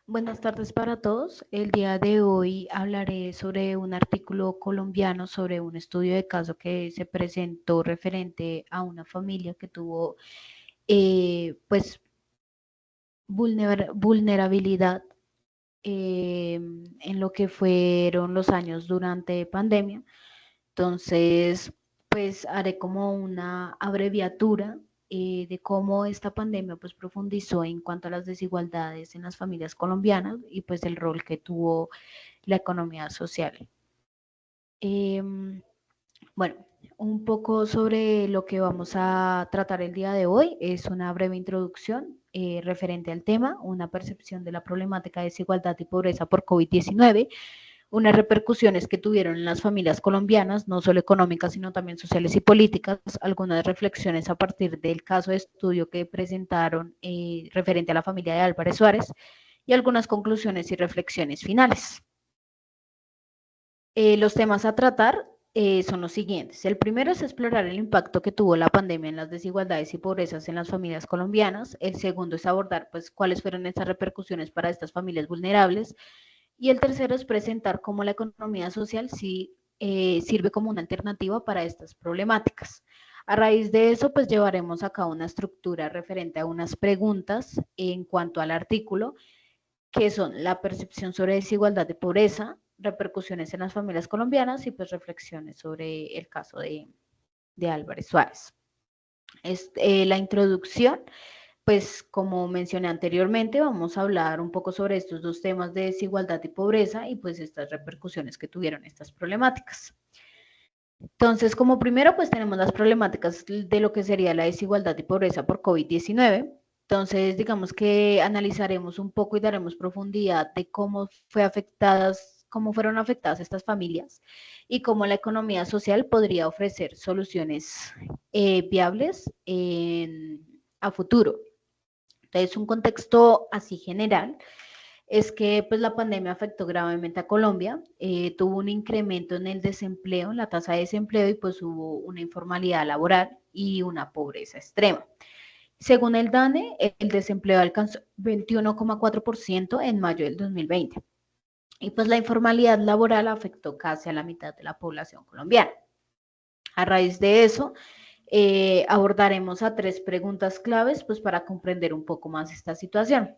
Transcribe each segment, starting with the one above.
Buenas tardes para todos. El día de hoy hablaré sobre un artículo colombiano sobre un estudio de caso que se presentó referente a una familia que tuvo pues vulnerabilidad en lo que fueron los años durante pandemia. Entonces, pues haré como una abreviatura de cómo esta pandemia pues profundizó en cuanto a las desigualdades en las familias colombianas y pues el rol que tuvo la economía social. Eh, bueno, un poco sobre lo que vamos a tratar el día de hoy es una breve introducción referente al tema, una percepción de la problemática de desigualdad y pobreza por COVID-19, unas repercusiones que tuvieron en las familias colombianas, no solo económicas, sino también sociales y políticas, algunas reflexiones a partir del caso de estudio que presentaron referente a la familia de Álvarez Suárez y algunas conclusiones y reflexiones finales. Los temas a tratar son los siguientes. El primero es explorar el impacto que tuvo la pandemia en las desigualdades y pobrezas en las familias colombianas. El segundo es abordar pues, cuáles fueron estas repercusiones para estas familias vulnerables. Y el tercero es presentar cómo la economía social sí, sirve como una alternativa para estas problemáticas. A raíz de eso, pues llevaremos a cabo una estructura referente a unas preguntas en cuanto al artículo, que son la percepción sobre desigualdad de pobreza, repercusiones en las familias colombianas y pues reflexiones sobre el caso de Álvarez Suárez. La introducción, pues como mencioné anteriormente, vamos a hablar un poco sobre estos dos temas de desigualdad y pobreza y pues estas repercusiones que tuvieron estas problemáticas. Entonces, como primero, pues tenemos las problemáticas de lo que sería la desigualdad y pobreza por COVID-19. Entonces, digamos que analizaremos un poco y daremos profundidad de cómo fueron afectadas estas familias y cómo la economía social podría ofrecer soluciones viables a futuro. Entonces, un contexto así general es que pues, la pandemia afectó gravemente a Colombia, tuvo un incremento en el desempleo, en la tasa de desempleo y pues hubo una informalidad laboral y una pobreza extrema. Según el DANE, el desempleo alcanzó 21,4% en mayo del 2020 y pues la informalidad laboral afectó casi a la mitad de la población colombiana. A raíz de eso, abordaremos a tres preguntas claves pues, para comprender un poco más esta situación.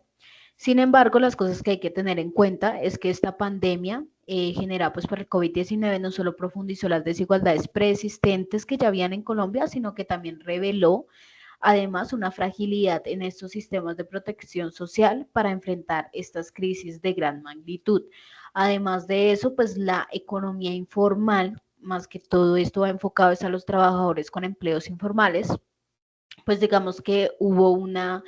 Sin embargo, las cosas que hay que tener en cuenta es que esta pandemia generada pues, por el COVID-19 no solo profundizó las desigualdades preexistentes que ya habían en Colombia, sino que también reveló además una fragilidad en estos sistemas de protección social para enfrentar estas crisis de gran magnitud. Además de eso, pues la economía informal, más que todo esto va enfocado a los trabajadores con empleos informales, pues digamos que hubo una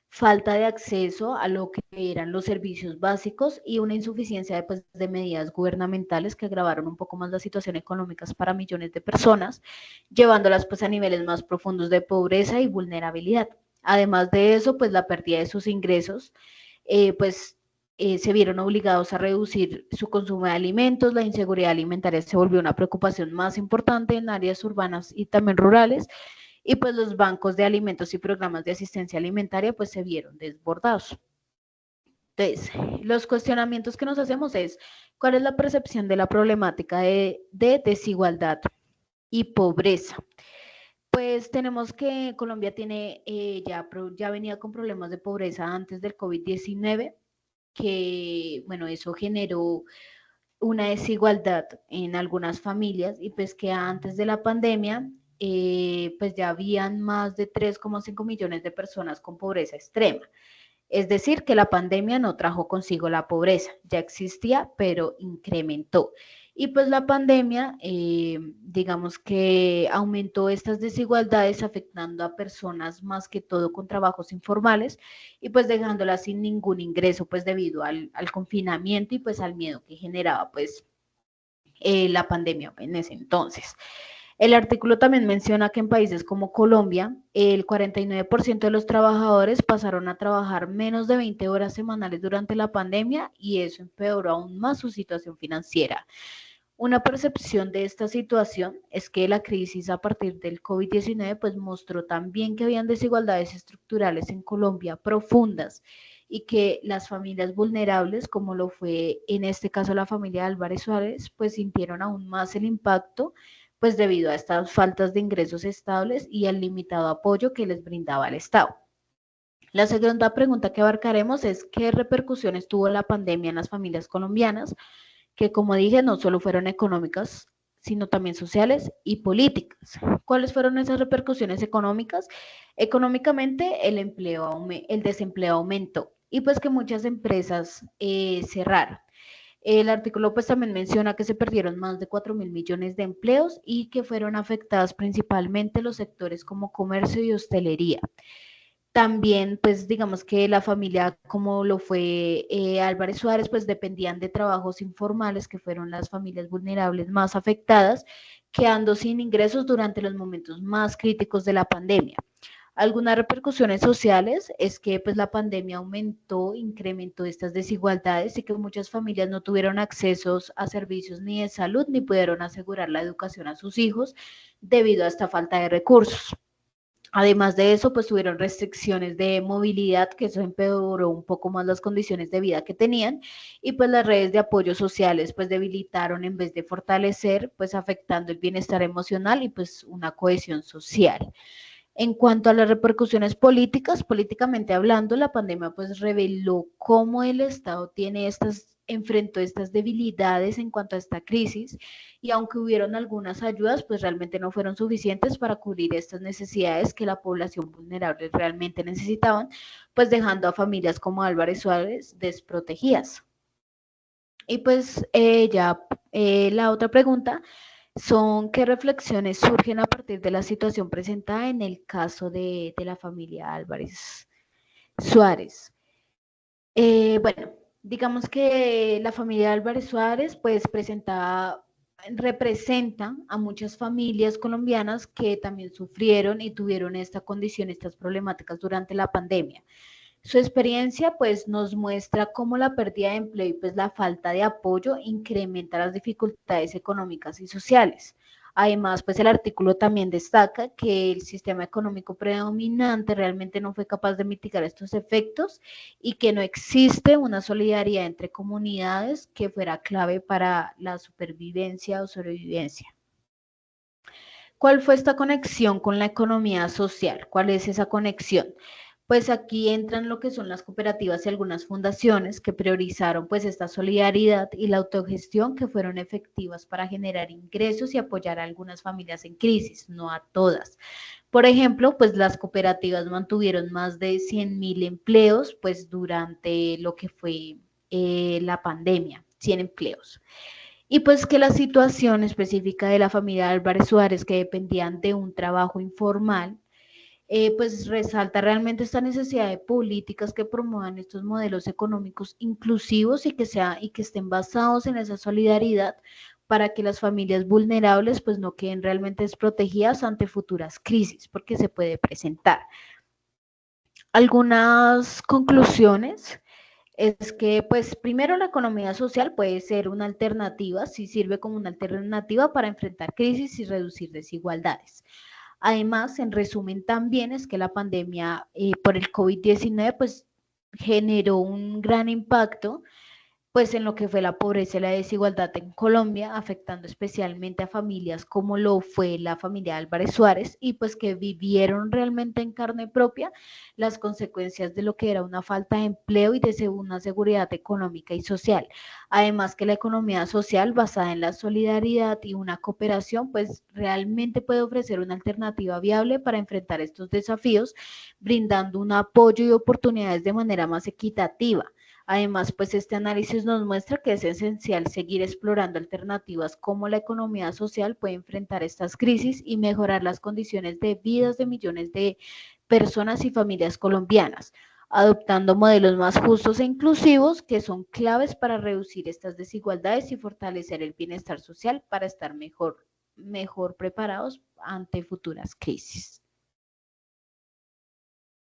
falta de acceso a lo que eran los servicios básicos y una insuficiencia de medidas gubernamentales que agravaron un poco más las situaciones económicas para millones de personas, llevándolas pues a niveles más profundos de pobreza y vulnerabilidad. Además de eso, pues la pérdida de sus ingresos, pues se vieron obligados a reducir su consumo de alimentos, la inseguridad alimentaria se volvió una preocupación más importante en áreas urbanas y también rurales, y pues los bancos de alimentos y programas de asistencia alimentaria pues se vieron desbordados. Entonces, los cuestionamientos que nos hacemos es, ¿cuál es la percepción de la problemática de desigualdad y pobreza? Pues tenemos que Colombia tiene ya venía con problemas de pobreza antes del COVID-19, que bueno, eso generó una desigualdad en algunas familias y pues que antes de la pandemia pues ya habían más de 3,5 millones de personas con pobreza extrema. Es decir, que la pandemia no trajo consigo la pobreza, ya existía, pero incrementó. Y pues la pandemia, digamos que aumentó estas desigualdades afectando a personas más que todo con trabajos informales y pues dejándolas sin ningún ingreso pues debido al confinamiento y pues al miedo que generaba pues la pandemia en ese entonces. El artículo también menciona que en países como Colombia, el 49% de los trabajadores pasaron a trabajar menos de 20 horas semanales durante la pandemia y eso empeoró aún más su situación financiera. Una percepción de esta situación es que la crisis a partir del COVID-19 pues mostró también que habían desigualdades estructurales en Colombia profundas y que las familias vulnerables, como lo fue en este caso la familia Álvarez Suárez, pues sintieron aún más el impacto, pues debido a estas faltas de ingresos estables y al limitado apoyo que les brindaba el Estado. La segunda pregunta que abarcaremos es qué repercusiones tuvo la pandemia en las familias colombianas, que como dije no solo fueron económicas, sino también sociales y políticas. ¿Cuáles fueron esas repercusiones económicas? Económicamente el desempleo aumentó y pues que muchas empresas cerraron. El artículo pues también menciona que se perdieron más de 4.000 millones de empleos y que fueron afectadas principalmente los sectores como comercio y hostelería. También, pues digamos que la familia, como lo fue Álvarez Suárez, pues dependían de trabajos informales, que fueron las familias vulnerables más afectadas, quedando sin ingresos durante los momentos más críticos de la pandemia. Algunas repercusiones sociales es que pues la pandemia incrementó estas desigualdades y que muchas familias no tuvieron accesos a servicios ni de salud ni pudieron asegurar la educación a sus hijos debido a esta falta de recursos. Además de eso, pues tuvieron restricciones de movilidad, que eso empeoró un poco más las condiciones de vida que tenían, y pues las redes de apoyo sociales pues debilitaron en vez de fortalecer, pues afectando el bienestar emocional y pues una cohesión social. En cuanto a las repercusiones políticas, políticamente hablando, la pandemia pues reveló cómo el Estado enfrentó estas debilidades en cuanto a esta crisis y aunque hubieron algunas ayudas, pues realmente no fueron suficientes para cubrir estas necesidades que la población vulnerable realmente necesitaban, pues dejando a familias como Álvarez Suárez desprotegidas. Y pues la otra pregunta son qué reflexiones surgen a partir de la situación presentada en el caso de la familia Álvarez Suárez. Bueno, digamos que la familia Álvarez Suárez pues representa a muchas familias colombianas que también sufrieron y tuvieron esta condición, estas problemáticas durante la pandemia. Su experiencia pues nos muestra cómo la pérdida de empleo y pues la falta de apoyo incrementa las dificultades económicas y sociales. Además, pues el artículo también destaca que el sistema económico predominante realmente no fue capaz de mitigar estos efectos y que no existe una solidaridad entre comunidades que fuera clave para la supervivencia o sobrevivencia. ¿Cuál fue esta conexión con la economía social? ¿Cuál es esa conexión? Pues aquí entran lo que son las cooperativas y algunas fundaciones que priorizaron pues esta solidaridad y la autogestión que fueron efectivas para generar ingresos y apoyar a algunas familias en crisis, no a todas. Por ejemplo, pues las cooperativas mantuvieron más de 100.000 empleos pues durante lo que fue la pandemia, 100 empleos. Y pues que la situación específica de la familia Álvarez Suárez, que dependían de un trabajo informal, pues resalta realmente esta necesidad de políticas que promuevan estos modelos económicos inclusivos y que estén basados en esa solidaridad para que las familias vulnerables pues no queden realmente desprotegidas ante futuras crisis, porque se puede presentar. Algunas conclusiones es que, pues, primero la economía social puede ser una alternativa, sí sirve como una alternativa para enfrentar crisis y reducir desigualdades. Además, en resumen, también es que la pandemia por el COVID-19, pues, generó un gran impacto pues en lo que fue la pobreza y la desigualdad en Colombia, afectando especialmente a familias como lo fue la familia Álvarez Suárez y pues que vivieron realmente en carne propia las consecuencias de lo que era una falta de empleo y de una seguridad económica y social. Además que la economía social basada en la solidaridad y una cooperación pues realmente puede ofrecer una alternativa viable para enfrentar estos desafíos, brindando un apoyo y oportunidades de manera más equitativa. Además, pues este análisis nos muestra que es esencial seguir explorando alternativas como la economía social puede enfrentar estas crisis y mejorar las condiciones de vida de millones de personas y familias colombianas, adoptando modelos más justos e inclusivos que son claves para reducir estas desigualdades y fortalecer el bienestar social para estar mejor preparados ante futuras crisis.